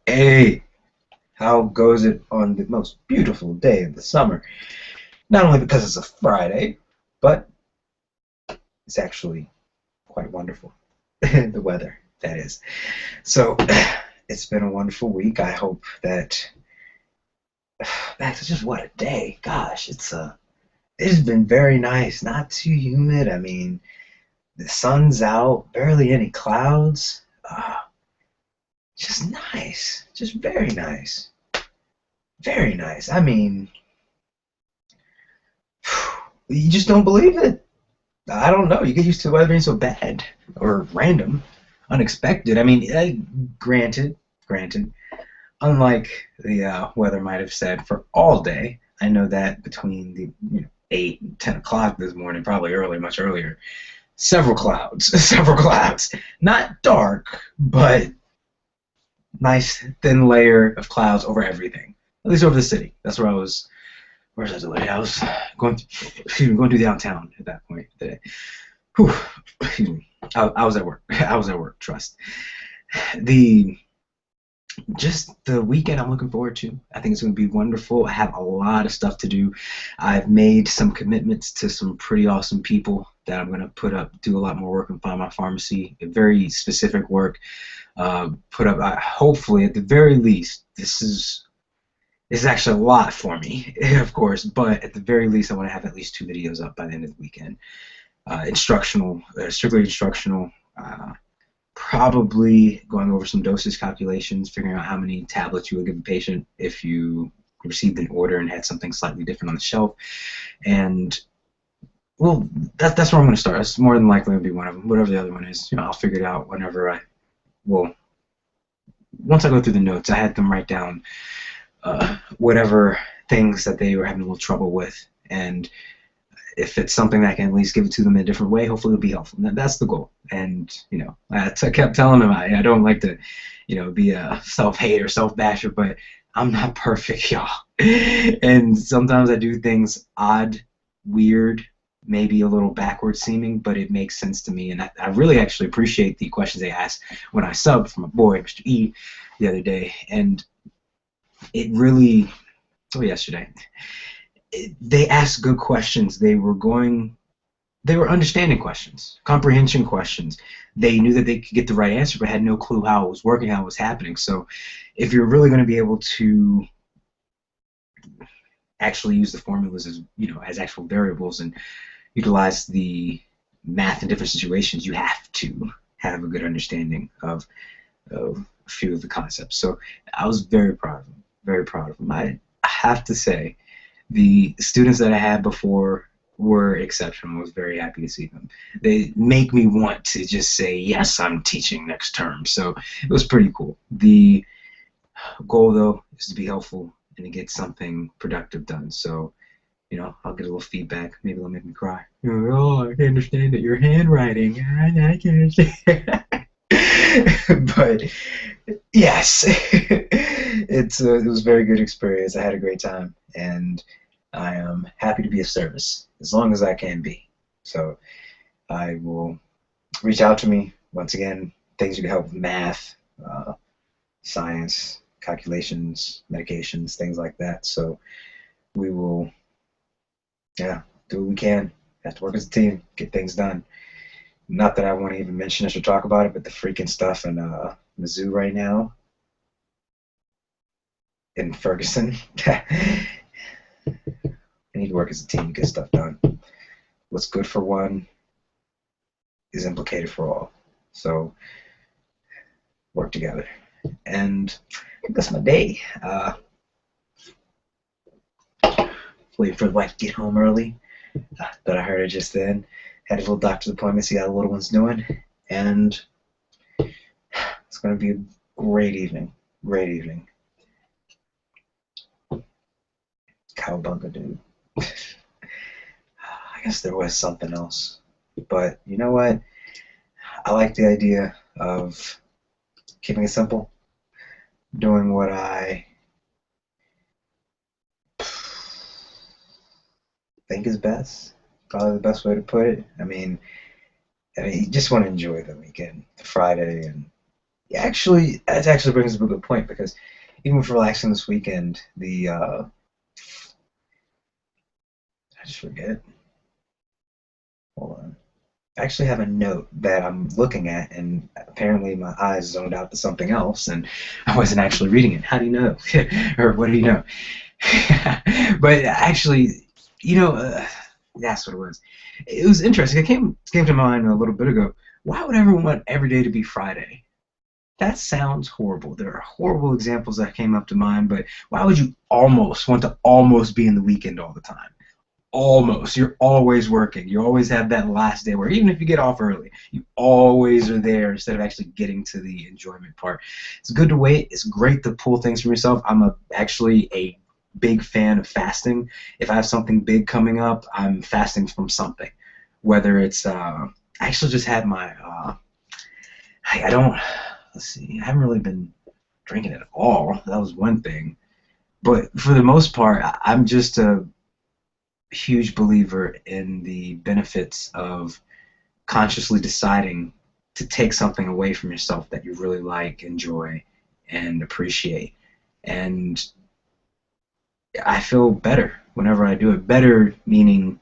Hey, how goes it on the most beautiful day of the summer? Not only because it's a Friday, but it's actually quite wonderful. The weather, that is. So, it's been a wonderful week. I hope that that's just what a day. Gosh, it's been very nice. Not too humid. I mean, the sun's out, barely any clouds. Just nice. Just very nice. Very nice. I mean, you just don't believe it. I don't know. You get used to the weather being so bad or random, unexpected. I mean, granted, unlike the weather might have said for all day, I know that between the 8 and 10 o'clock this morning, probably early, much earlier, several clouds, several clouds. Not dark, but nice thin layer of clouds over everything. At least over the city. That's where I was. Where's that delay? I was going through downtown at that point today. Whew, excuse me. I was at work. I was at work. Trust. The just the weekend I'm looking forward to. I think it's going to be wonderful. I have a lot of stuff to do. I've made some commitments to some pretty awesome people that I'm going to do a lot more work and find my pharmacy. Very specific work. Put up. Hopefully, at the very least, this is actually a lot for me, of course, but at the very least, I want to have at least 2 videos up by the end of the weekend. Instructional, strictly instructional. Probably going over some dosage calculations, figuring out how many tablets you would give a patient if you received an order and had something slightly different on the shelf. And well, that's where I'm going to start. That's more than likely going to be one of them. Whatever the other one is, I'll figure it out whenever well, once I go through the notes. I had them write down whatever things that they were having a little trouble with, and if it's something that I can at least give it to them in a different way, hopefully it'll be helpful. That's the goal. And I kept telling them I don't like to, be a self-hate or self-basher, but I'm not perfect, y'all. And sometimes I do things odd, weird, maybe a little backward seeming, but it makes sense to me. And I really actually appreciate the questions they asked when I subbed for my boy, Mr. E, the other day. And it really, yesterday, they asked good questions. They were understanding questions, comprehension questions. They knew that they could get the right answer, but had no clue how it was working, how it was happening. So if you're really going to be able to actually use the formulas as actual variables and utilize the math in different situations, you have to have a good understanding of a few of the concepts. So I was very proud of them. Very proud of them. I have to say, the students that I had before were exceptional. I was very happy to see them. They make me want to just say, yes, I'm teaching next term. So it was pretty cool. The goal, though, is to be helpful and to get something productive done. So, I'll get a little feedback. Maybe it'll make me cry. Oh, I can understand that your handwriting. I can understand. But yes, it was a very good experience. I had a great time, and I am happy to be of service as long as I can be. So I will reach out to me once again. Things you can help with math, science, calculations, medications, things like that. So we will, yeah, do what we can. Have to work as a team, get things done. Not that I want to even mention this or talk about it, but the freaking stuff in Mizzou right now in Ferguson. We need to work as a team to get stuff done. What's good for one is implicated for all. So work together. And I think that's my day. Waiting for the wife to get home early. But I heard her just then. Had a little doctor's appointment, see how the little one's doing. And it's going to be a great evening. Great evening. Cowabunga, dude. I guess there was something else. But you know what? I like the idea of keeping it simple, doing what I think is best. Probably the best way to put it. I mean, you just want to enjoy the weekend, the Friday, and Actually, that actually brings up a good point because even for relaxing this weekend, I just forget. Hold on. I actually have a note that I'm looking at, and apparently my eyes zoned out to something else, and I wasn't actually reading it. How do you know? Or what do you know? But actually, you know, that's what it was. It was interesting. It came to mind a little bit ago. Why would everyone want every day to be Friday? That sounds horrible. There are horrible examples that came up to mind, but why would you almost want to almost be in the weekend all the time? Almost. You're always working. You always have that last day where even if you get off early, you always are there instead of actually getting to the enjoyment part. It's good to wait. It's great to pull things from yourself. Actually a big fan of fasting. If I have something big coming up, I'm fasting from something. Whether it's I actually just had my I don't let's see. I haven't really been drinking at all. That was one thing. But for the most part, I'm just a huge believer in the benefits of consciously deciding to take something away from yourself that you really like, enjoy, and appreciate. And I feel better whenever I do it. Better meaning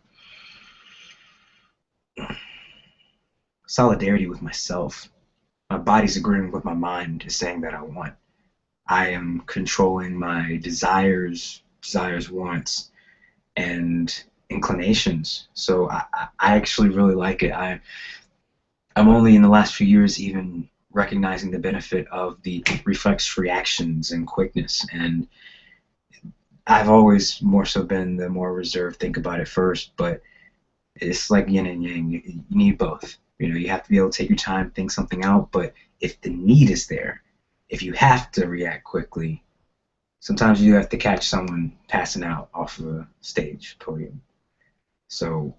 solidarity with myself. My body's agreeing with my mind is saying that I want. I am controlling my desires, wants, and inclinations. So I actually really like it. I'm only in the last few years even recognizing the benefit of the reflex reactions and quickness. And I've always more so been the more reserved, think about it first, but it's like yin and yang. You need both. You have to be able to take your time, think something out, but if the need is there, if you have to react quickly, sometimes you have to catch someone passing out off of a stage podium. So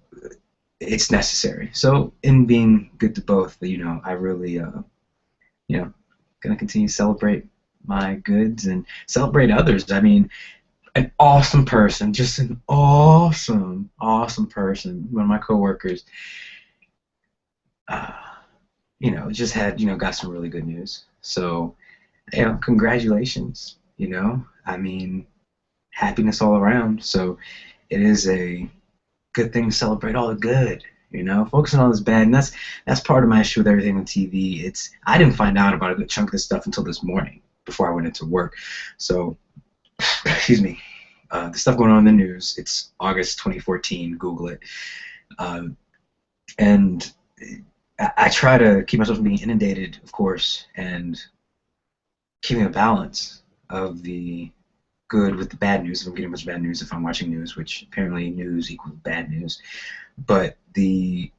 it's necessary. So in being good to both, I really, gonna continue to celebrate my goods and celebrate others. I mean, an awesome person, just an awesome, awesome person. One of my coworkers, uh, just got some really good news. So, congratulations. I mean, happiness all around. So it is a good thing to celebrate all the good. Focusing on this bad, and that's part of my issue with everything on TV. I didn't find out about a good chunk of this stuff until this morning before I went into work. So, excuse me, the stuff going on in the news. It's August 2014. Google it, and I try to keep myself from being inundated, of course, and keeping a balance of the good with the bad news. If I'm getting much bad news, if I'm watching news, which apparently news equals bad news, but the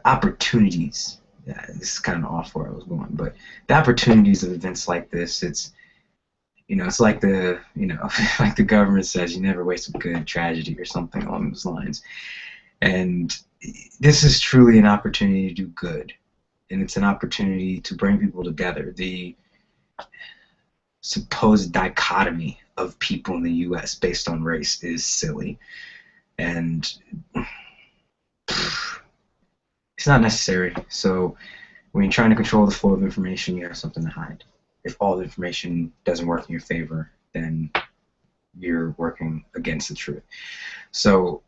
opportunities. Yeah, this is kind of off where I was going, but the opportunities of events like this, it's like like the government says, you never waste a good tragedy or something along those lines. And this is truly an opportunity to do good, and it's an opportunity to bring people together. The supposed dichotomy of people in the U.S. based on race is silly, and it's not necessary. So when you're trying to control the flow of information, you have something to hide. If all the information doesn't work in your favor, then you're working against the truth. So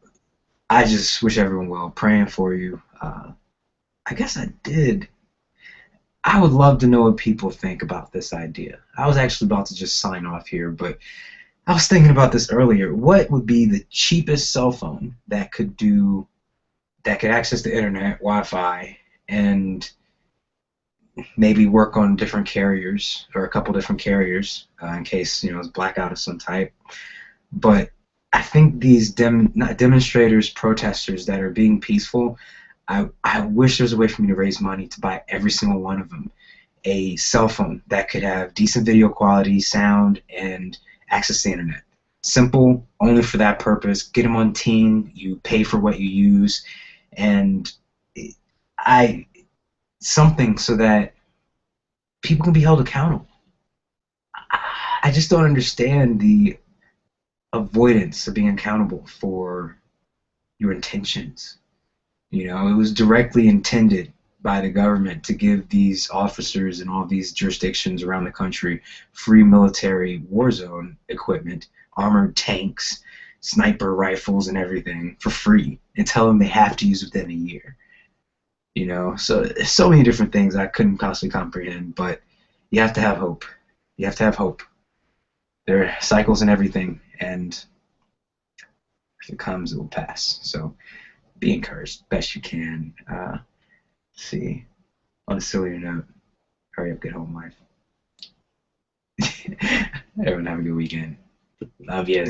I just wish everyone well, praying for you. I guess I did. I would love to know what people think about this idea. I was actually about to just sign off here, but I was thinking about this earlier. What would be the cheapest cell phone that could access the internet, Wi-Fi, and maybe work on different carriers or a couple different carriers in case it's blackout of some type. But I think these not demonstrators, protesters that are being peaceful, I wish there was a way for me to raise money to buy every single one of them a cell phone that could have decent video quality, sound, and access to the internet. Simple, only for that purpose. Get them on team. You pay for what you use, and I something so that people can be held accountable. I just don't understand the avoidance of being accountable for your intentions. You know, it was directly intended by the government to give these officers in all these jurisdictions around the country free military war zone equipment, armored tanks, sniper rifles, and everything for free, and tell them they have to use it within a year. You know, so so many different things I couldn't possibly comprehend, but you have to have hope. You have to have hope. There are cycles and everything, and if it comes, it will pass. So be encouraged best you can. See, on a sillier note, hurry up, get home, wife. Everyone have a good weekend. Love you.